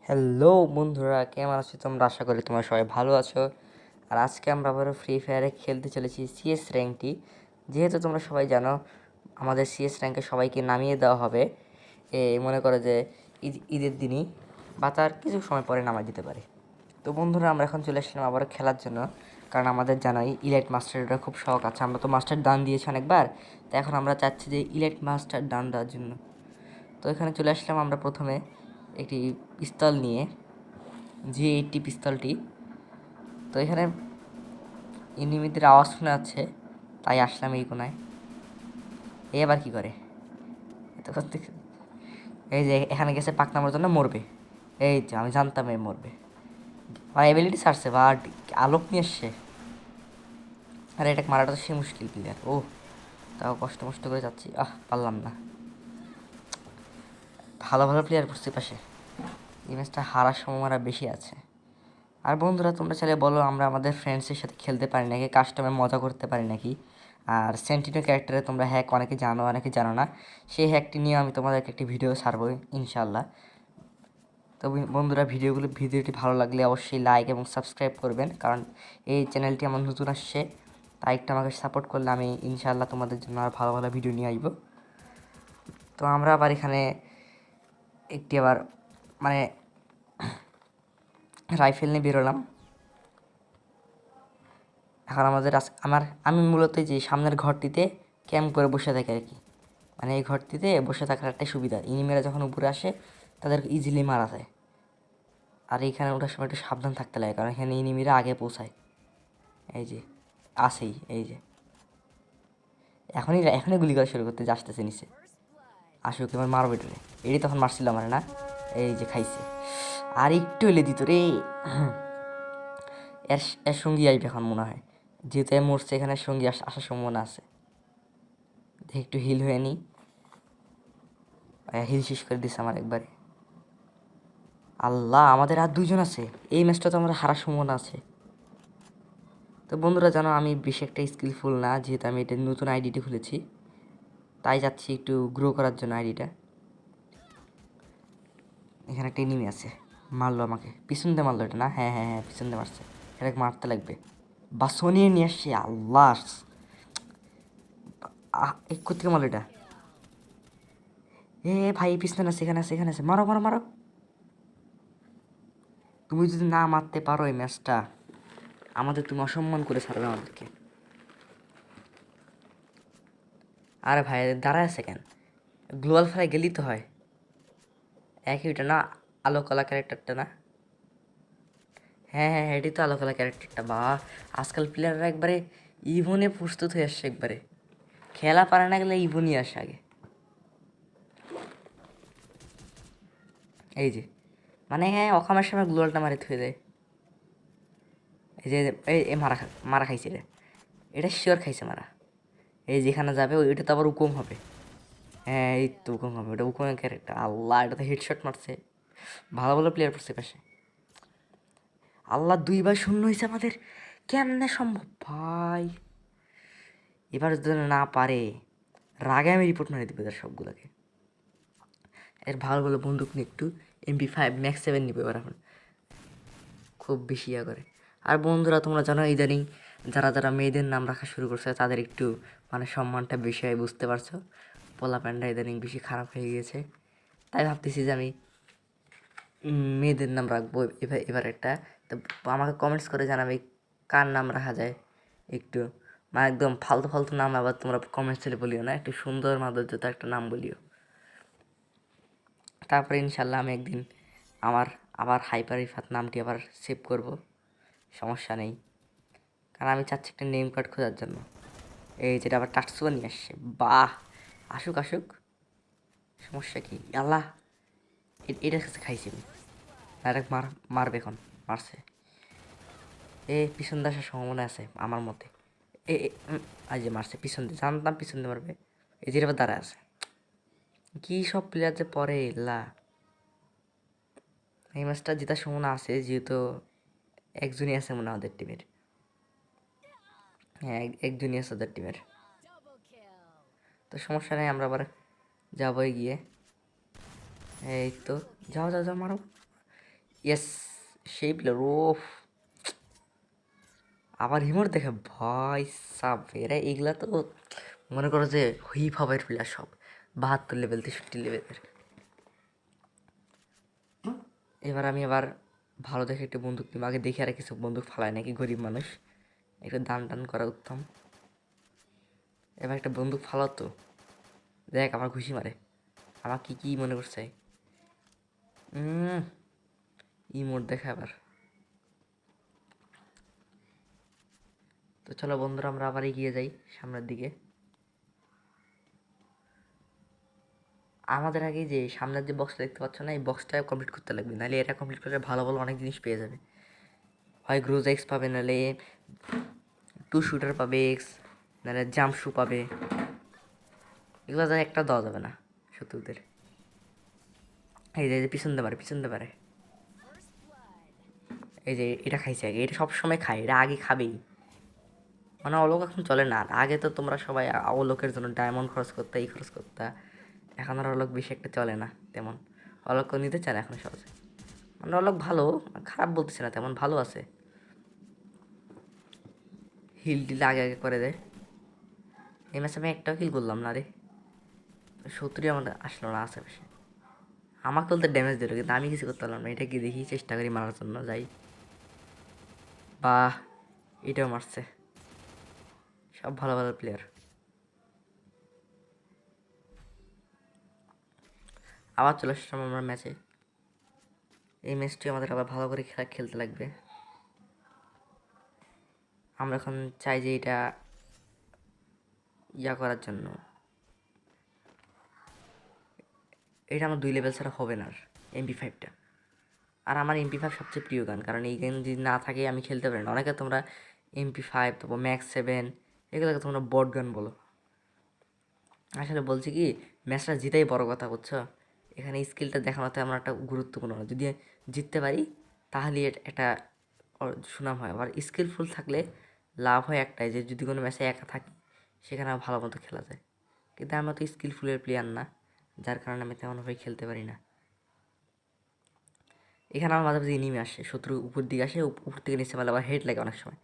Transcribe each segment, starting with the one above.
Hello বন্ধুরা, কেমন আছো তোমরা? আশা করি তোমরা সবাই ভালো আছো। আর আজকে আমরা আবারও ফ্রি ফায়ারে খেলতে চলেছি সিএস র্যাঙ্কটি। যেহেতু তোমরা সবাই জানো আমাদের সিএস র্যাঙ্কে সবাইকে নামিয়ে দেওয়া হবে, মনে করো যে ঈদের দিনই বা তার কিছু সময় পরে নামাই দিতে পারে। তো বন্ধুরা, আমরা এখন চলে আসলাম আবারও খেলার জন্য, কারণ আমাদের জানাই ইলাইট মাস্টারটা খুব শখ আছে। আমরা তো মাস্টার ডান দিয়েছি অনেকবার, তো এখন আমরা চাচ্ছি যে ইলাইট মাস্টার ডান দেওয়ার জন্য। তো এখানে চলে আসলাম আমরা প্রথমে একটি পিস্তল নিয়ে, G80 পিস্তলটি। তো এখানে এনিমিদের আওয়াজ শোনা যাচ্ছে, তাই আসলাম এই কোনায়। এ আবার কি করে? এই যে এখানে গেছে পাক নামার জন্য, মরবে। এই যে আমি জানতাম এই মরবে। ভাই এবিলিটি ছাড়ছে বা আলোক নিয়ে এসছে। আরে এটা মারাটা তো সে মুশকিল প্লেয়ার। ও তাও কষ্ট মষ্ট করে যাচ্ছি, পারলাম না। ভালো ভালো প্লেয়ার পড়ছে পাশে, এই ম্যাচটা হারার সম্ভাবনা বেশি আছে। আর বন্ধুরা, তোমরা চাইলে বলো আমরা আমাদের ফ্রেন্ডসের সাথে খেলতে পারি নাকি, কাস্টমে মজা করতে পারি নাকি। আর সেন্টিনো ক্যারেক্টারে তোমরা হ্যাক অনেকে জানো, অনেকে জানো না। সেই হ্যাকটি নিয়ে আমি তোমাদেরকে একটি ভিডিও ছাড়বো ইনশাল্লাহ। তো বন্ধুরা, ভিডিওটি ভালো লাগলে অবশ্যই লাইক এবং সাবস্ক্রাইব করবেন, কারণ এই চ্যানেলটি আমার নতুন আসছে। তাই একটু আমাকে সাপোর্ট করলে আমি ইনশাল্লাহ তোমাদের জন্য আর ভালো ভালো ভিডিও নিয়ে আসবো। তো আমরা আবার এখানে একটি আবার মানে রাইফেল নিয়ে বেরোলাম। এখন আমি মূলত যে সামনের ঘরটিতে ক্যাম্প করে বসে থাকি আর কি। মানে এই ঘরটিতে বসে থাকার একটা সুবিধা, এনিমিরা যখন উপরে আসে তাদের ইজিলি মারা যায়। আর এইখানে ওঠার সময় একটু সাবধান থাকতে লাগে, কারণ এখানে এনিমিরা আগে পৌঁছায়। এই যে আসেই, এই যে এখনই গুলি করা শুরু করতে যে আসতেছে নিচে। আসুক এবার মারো বেটরে। এটি তখন মারছিল আমার না, এই যে খাইছে। আর একটু এলে দিত রে। এর সঙ্গী আসবে এখন মনে হয়, যেহেতু মরছে এখানে সঙ্গী আসার সম্ভাবনা আছে। দেখি একটু হিল হয়ে নিই। হিল শেষ করে দিচ্ছে আমার একবারে। আল্লাহ, আমাদের আর দুজন আছে। এই ম্যাচটা তো আমাদের হারার সম্ভাবনা আছে। তো বন্ধুরা জানো আমি বেশি একটা স্কিলফুল না, যেহেতু আমি এটা নতুন আইডিটি খুলেছি, তাই যাচ্ছি একটু গ্রো করার জন্য আইডিটা। এখানে একটা এনিমি আছে, মারলো আমাকে, পিছন দিয়ে মারলো এটা না? হ্যাঁ হ্যাঁ হ্যাঁ, পিছন দিয়ে মারছে। এটাকে মারতে লাগবে। বা সোনিয়ে নিয়ে আসছে। আল্লাহ, এক কোথেকে মারলো এটা? ভাই পিছনে আছে, এখানে আছে, এখানে আছে। মারো মারো মারো। তুমি যদি না মারতে পারো এই ম্যাচটা, তুমি অসম্মান করে ছাড়বে আমাদেরকে। আরে ভাই দাঁড়ায় আছে কেন? গ্লোবাল ফেলায় গেলেই তো হয়। একই ওইটা না? আলো কলা ক্যারেক্টারটা না? হ্যাঁ হ্যাঁ, এটি তো আলো কলা ক্যারেক্টারটা। বা আজকাল প্লেয়াররা একবারে ইভনে প্রস্তুত হয়ে আসছে একবারে। খেলা পারে না গেলে ইভনই আসে আগে। এই যে মানে হ্যাঁ, অকামের সময় গ্লোয়ালটা মারি থুয়ে দেয়। এই যে এই মারা খাইছে রে। এটা শিওর খাইছে মারা। এই যেখানে যাবে ওইটা তো আবার উকুম হবে। হ্যাঁ এই তো উকুম হবে, ওটা উকুমের ক্যারেক্টার। আল্লাহ, এটা তো হেডশট মারছে। ভালো ভালো প্লেয়ার পড়ছে পাশে। আল্লাহ, 2-0 হয়েছে আমাদের। কেমনে সম্ভব ভাই? এবার যদি না পারে, রাগে আমি রিপোর্ট মারি দিব এদের সবগুলোকে। এর ভালো ভালো বন্দুক নিয়ে একটু MP5 ম্যাক্স 7 নিবে এবার এখন, খুব বেশি ইয়া করে। আর বন্ধুরা তোমরা জানো ইদানিং যারা যারা মেয়েদের নাম রাখা শুরু করছে তাদের একটু মানে সম্মানটা বেশি হয়, বুঝতে পারছো? পোলা প্যান্ডা ইদানিং বেশি খারাপ হয়ে গিয়েছে, তাই ভাবতেছি যে আমি মেয়েদের নাম রাখবো এবার একটা। তো আমাকে কমেন্টস করে জানাবে কার নাম রাখা যায় একটু। মানে একদম ফালতু ফালতু নাম আবার তোমরা কমেন্টস করে বলিও না, একটু সুন্দর মাধুর্যত একটা নাম বলিও। তারপরে ইনশাল্লাহ আমি একদিন আমার আবার হাইপার রিফাত নামটি আবার সেভ করব, সমস্যা নেই। কারণ আমি চাচ্ছি একটা নেম কার্ড খোঁজার জন্য। এই যেটা আবার টাটসুয়া নিয়ে আসছে। বাহ, আসুক আসুক, সমস্যা কি? আল্লাহ, এটার কাছে খাইছি আমি। ডাইরেক্ট মারবে এখন। মারছে। পিছন দিয়ে আসার সম্ভাবনা আছে আমার মতে। আজ যে মারছে পিছন দিয়ে, জানতাম পিছন দিয়ে মারবে। এই যে আবার দাঁড়ায় আছে। কী সব প্লেয়ার যে পরে এলা। এই ম্যাচটা জেতার সম্ভাবনা আছে, যেহেতু একজনই আছে মনে হয় ওদের টিমের। হ্যাঁ, একজনই আছে ওদের টিমের। তো সমস্যা নেই, আমরা আবার যাবো গিয়ে। এই তো, যাও যাও যাও মারো। ইয়েস, সেই প্লেয়ার ও। আবার রিমোট দেখে ভাই সাব, এরা এগুলা তো মনে করো যে হুই ফাবের প্লেয়ার সব, 72 লেভেল 63 লেভেলের। এবার আমি আবার ভালো দেখে একটা বন্দুক নিব, আগে দেখে আর কিছু বন্দুক ফালায় নাকি গরিব মানুষ, একটু দান টান করা উত্তম। এবার একটা বন্দুক ফালাও তো, দেখ আমার ঘুষি মারে, আমার কি কি মনে করছে। ইমোট দেখা আবার। তো চলো বন্ধুরা, আমরা আবার এগিয়ে যাই সামনের দিকে। আমাদের আগে যে সামনের যে বক্সটা দেখতে পাচ্ছ না, এই বক্সটা কমপ্লিট করতে লাগবে, নাহলে এটা কমপ্লিট করলে ভালো ভালো অনেক জিনিস পেয়ে যাবে। হয় গ্রোজ এক্স পাবে, নাহলে 2 শুটার পাবে এক্স, নাহলে জাম্প শু পাবে। এগুলো যা একটা দেওয়া যাবে না শত্রুদের। এই যে পিছন দিয়ে পারে, পিছন দিয়ে পারে। এই যে এটা খাইছে আগে, এটা সবসময় খায়, এটা আগে খাবেই। মানে অলোক এখন চলে না, আর আগে তো তোমরা সবাই অলোকের জন্য ডায়মন্ড খরচ করতে, এই খরচ করতে। এখন আর অলোক বেশি একটা চলে না তেমন, অলোক নিতে চায় না এখন সহজে। মানে অলোক ভালো, খারাপ বলতেছে না, তেমন ভালো আছে। হিল টিল আগে আগে করে দেয়। এই ম্যাচে আমি একটাও হিল করলাম না রে, শত্রুই আমাদের আসলো না আশেপাশে। আমাকে বলতে ড্যামেজ দিল, কিন্তু আমি কিছু করতে পারলাম না। এটা কি দেখি, চেষ্টা করি মারার জন্য, যাই। বাহ, এটাও মারছে। সব ভালো ভালো প্লেয়ার। আবার চলে আসলাম আমরা ম্যাচে। এই ম্যাচটি আমাদের আবার ভালো করে খেলতে লাগবে। আমরা এখন চাই যে এটা করার জন্য, এটা আমার 2 লেভেল ছাড়া হবে না। আর MP5টা, আর আমার MP5 সবচেয়ে প্রিয় গান, কারণ এই গান যদি না থাকে আমি খেলতে পারি না। অনেকে তোমরা MP5, তারপর ম্যাক্স 7, এগুলোকে তোমরা বট গান বলো। আসলে বলছি কি, ম্যাচটা জিতাই বড় কথা, বুঝছো? এখানে স্কিলটা দেখানো তেমন একটা গুরুত্বপূর্ণ না। যদি জিততে পারি তাহলে একটা সুনাম হয়। আবার স্কিলফুল থাকলে লাভ হয় একটাই, যে যদি কোনো ম্যাচে একা থাকি সেখানে ভালো মতো খেলা যায়। কিন্তু আমরা তো স্কিলফুলের প্লেয়ার না, যার কারণে আমি তেমনভাবে খেলতে পারি না। এখানে আমার মাঝে মাঝে এনিমি আসে, শত্রু উপর দিকে আসে, উপর থেকে নিচে মারলে আবার হেড লাগে অনেক সময়।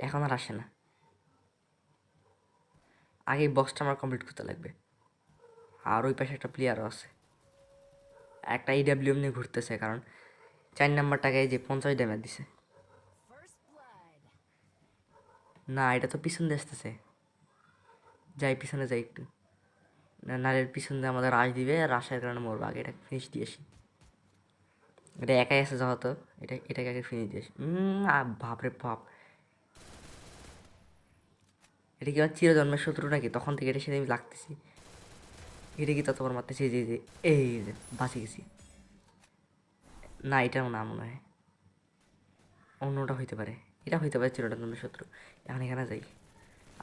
এখন আর আসে না। আগে এই বক্সটা আমার কমপ্লিট করতে লাগবে। আর ওই পাশে একটা প্লেয়ারও আছে, একটা EWM নিয়ে ঘুরতেছে, কারণ 4 নাম্বারটাকে যে 50 ড্যামেজ দিছে। না, এটা তো পিছন দিয়ে আসতেছে, যাই পিছনে যাই একটু, নালের পিছন দিয়ে আমাদের রাশ দিবে, আর রাশের কারণে মরবো। আগে এটা ফিনিশ দিয়ে আসি। এটা একাই আছে যেহেতু, এটাকে আগে ফিনিশ দিয়ে আসি। বাপরে বাপ, এটা কি আমার চিরজন্মের শত্রু নাকি? তখন থেকে এটার সাথে আমি লাগতেছি। এটা কি ততবার মারতেছি, যে এই যে বাঁচে গেছি। না, এটাও না মনে হয়, অন্যটা হইতে পারে। এটা হইতে পারে চিরজন্মের শত্রু। এখন এখানে যাই।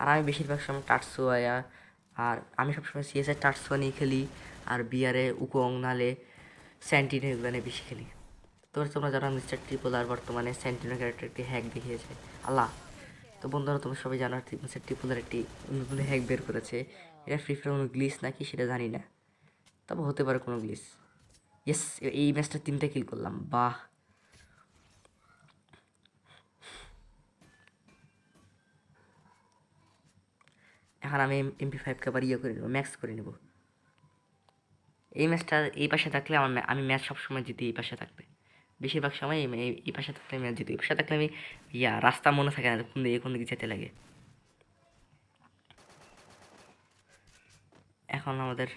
আর আমি বেশিরভাগ সময় টাটসুয়া, আর আমি সবসময় CS টাটসুয়া নিয়ে খেলি, আর বিয়ারে উকং নালে স্যান্টিনো এগুলো নিয়ে বেশি খেলি। তোমরা যারা মিস্টার ট্রিপল আর বর্তমানে স্যান্টিনো ক্যারেক্টার একটি হ্যাক দেখিয়েছে, আল্লাহ। তো বন্ধুরা, তোমরা সবাই জানো মিস্টার ট্রিপলের একটি নতুন হ্যাক বের করেছে। এটা ফ্রি ফায়ার কোনো গ্লিচ নাকি সেটা জানি না, তবে হতে পারে কোনো গ্লিচ। ইয়েস, এই ম্যাচটা 3টা কিল করলাম, বাহ। এখন আমি MP5কে আবার করে নেবো, ম্যাক্স করে নেবো। এই ম্যাচটা এই পাশে থাকলে আমি ম্যাচ সবসময় জিতি এই পাশে থাকলে। বেশিরভাগ সময় এই পাশে থাকলে ম্যাচ জিতি, এই পাশে থাকলে আমি রাস্তা মনে থাকে না কোন দিকে যেতে লাগে। এখন আমাদের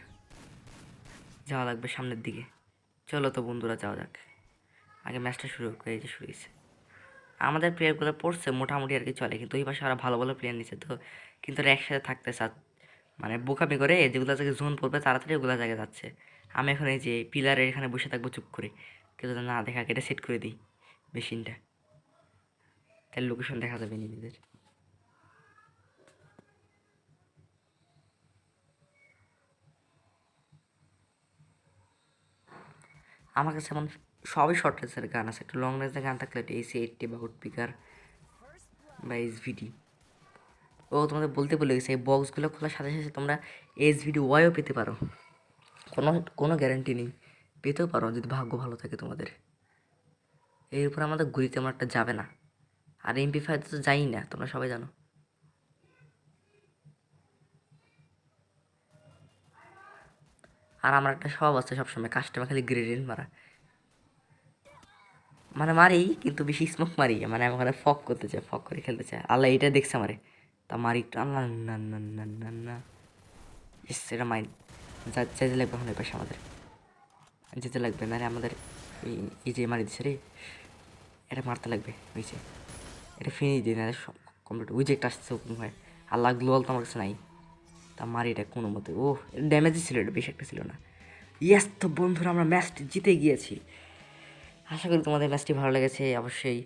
যাওয়া লাগবে সামনের দিকে। চলো তো বন্ধুরা, যাওয়া যাক। আগে ম্যাচটা শুরু হোক। এই যে শুরু হয়েছে। আমাদের প্লেয়ারগুলো পড়ছে মোটামুটি আর কি চলে, কিন্তু ওই পাশে ওরা ভালো ভালো প্লেয়ার নিচ্ছে তো, কিন্তু ওরা একসাথে থাকতে মানে বোকামি করে, যেগুলো জায়গায় জোন পড়বে তাড়াতাড়ি ওগুলো জায়গায় যাচ্ছে। আমি এখন এই যে পিলারের এখানে বসে থাকবো চুপ করে, কেউ যদি না দেখা, এটা সেট করে দিই মেশিনটা, তাহলে লোকেশন দেখা যাবে নিজেদের। আমার কাছে এমন সবই শর্ট রেঞ্জের গান আছে, একটু লং রেঞ্জের গান থাকলে AC-80 বা উডপিকার বা SVD। ও, তোমাদের বলতে ভুলে গেছে, এই বক্সগুলো খোলার সাথে সাথে তোমরা SVD ওয়াইও পেতে পারো। কোনো কোনো গ্যারান্টি নেই, পেতেও পারো যদি ভাগ্য ভালো থাকে তোমাদের। এর উপর আমাদের গুলি তেমন একটা যাবে না। আর MP5 তো যাই না, তোমরা সবাই জানো। আর আমার একটা স্বভাব আছে সবসময় কাস্টমার খালি গ্রেডেন্ট মারা, মানে মারি কিন্তু বেশি স্মোক মারি, মানে আমি ওখানে ফক করতে চাই, ফক করে খেলতে চাই। আল্লাহ এটা দেখছে আমারে, তা মারি একটু। আল্লাহ, না না না না না, ইস এটা মাইন যেতে লাগবে এখন, এই পাশে আমাদের যেতে লাগবে, না রে আমাদের এই যে মারি দিচ্ছে রে, এটা মারতে লাগবে। হয়েছে, এটা ফিনিশ দিই না সব কমপ্লিট। ওই যে একটা আসছে ওরকম হয়। আল্লাহ গ্লোয়াল তো আমার কাছে নাই, তা মারি এটা কোনো মতে। ও ড্যামেজই ছিল, এটা বেশি একটা ছিল না। ইয়াস, তো বন্ধুরা আমরা ম্যাচটি জিতে গিয়েছি। আশা করি তোমাদের ম্যাচটি ভালো লেগেছে। অবশ্যই